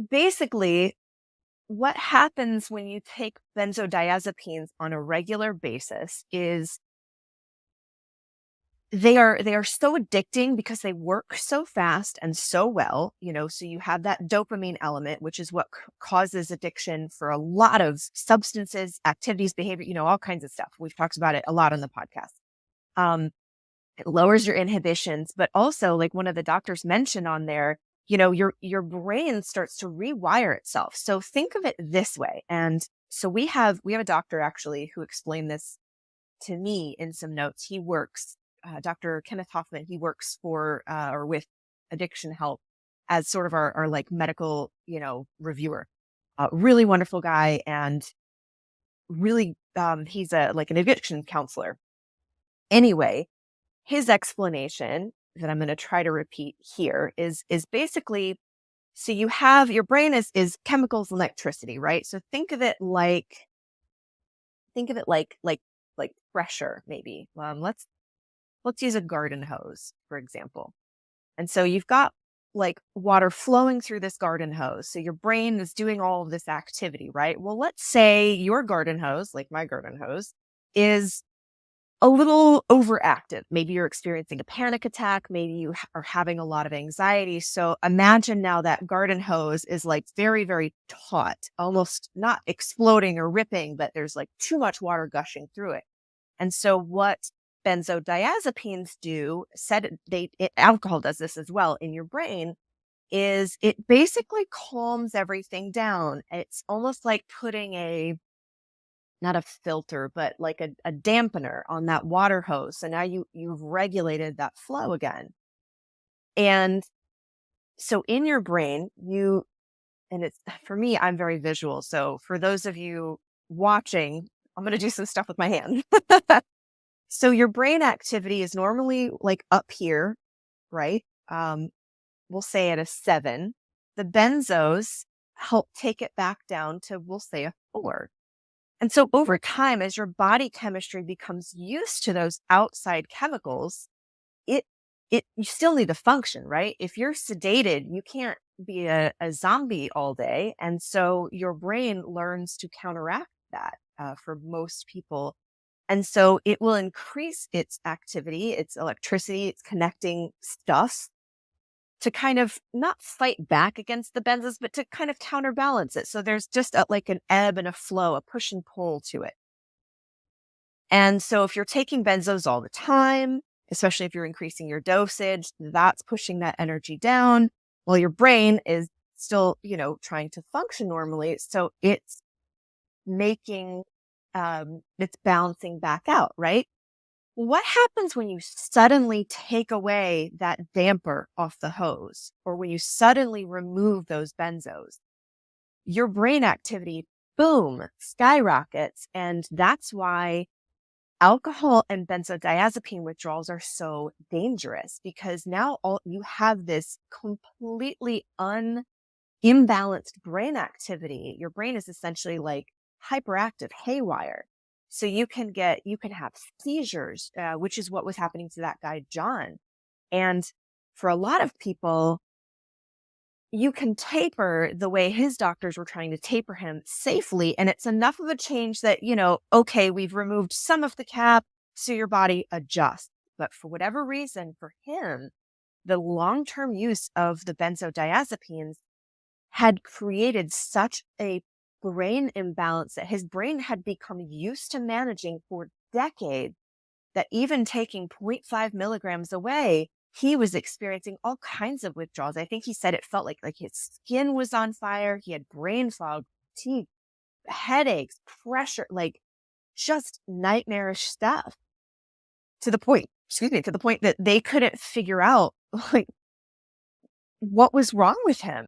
basically, what happens when you take benzodiazepines on a regular basis is they are so addicting because they work so fast and so well, so you have that dopamine element, which is what causes addiction for a lot of substances, activities, behavior, all kinds of stuff. We've talked about it a lot on the podcast. Um, it lowers your inhibitions, but also, like one of the doctors mentioned on there, your brain starts to rewire itself. So think of it this way. And so we have a doctor actually who explained this to me in some notes. He works, Dr. Kenneth Hoffman, he works for or with Addiction Help as sort of our like medical, reviewer. Really wonderful guy. And really, he's like an addiction counselor. Anyway, his explanation that I'm going to try to repeat here is basically, so you have your brain is chemicals and electricity, right? So think of it like pressure, maybe. Let's use a garden hose, for example. And so you've got like water flowing through this garden hose. So your brain is doing all of this activity, right? Well, let's say your garden hose, like my garden hose, is a little overactive. Maybe you're experiencing a panic attack. Maybe you are having a lot of anxiety. So imagine now that garden hose is like very, very taut, almost not exploding or ripping, but there's like too much water gushing through it. And so what benzodiazepines do, alcohol does this as well in your brain, is it basically calms everything down. It's almost like putting not a filter, but like a dampener on that water hose. So now you've regulated that flow again. And so in your brain, and it's, for me, I'm very visual. So for those of you watching, I'm going to do some stuff with my hand. So your brain activity is normally like up here, right? We'll say at a 7. The benzos help take it back down to, we'll say, a 4. And so over time, as your body chemistry becomes used to those outside chemicals, it you still need to function, right? If you're sedated, you can't be a zombie all day. And so your brain learns to counteract that for most people. And so it will increase its activity, its electricity, its connecting stuff to kind of not fight back against the benzos, but to kind of counterbalance it. So there's just like an ebb and a flow, a push and pull to it. And so if you're taking benzos all the time, especially if you're increasing your dosage, that's pushing that energy down while your brain is still, trying to function normally. So it's making, it's balancing back out, right? What happens when you suddenly take away that damper off the hose, or when you suddenly remove those benzos? Your brain activity, boom, skyrockets. And that's why alcohol and benzodiazepine withdrawals are so dangerous, because now you have this completely imbalanced brain activity. Your brain is essentially like hyperactive, haywire. So you can have seizures, which is what was happening to that guy, John. And for a lot of people, you can taper the way his doctors were trying to taper him safely. And it's enough of a change that, okay, we've removed some of the cap, so your body adjusts. But for whatever reason, for him, the long-term use of the benzodiazepines had created such a brain imbalance that his brain had become used to managing for decades, that even taking 0.5 milligrams away, he was experiencing all kinds of withdrawals. I think he said it felt like his skin was on fire. He had brain fog, fatigue, headaches, pressure, like just nightmarish stuff, to the point that they couldn't figure out like what was wrong with him.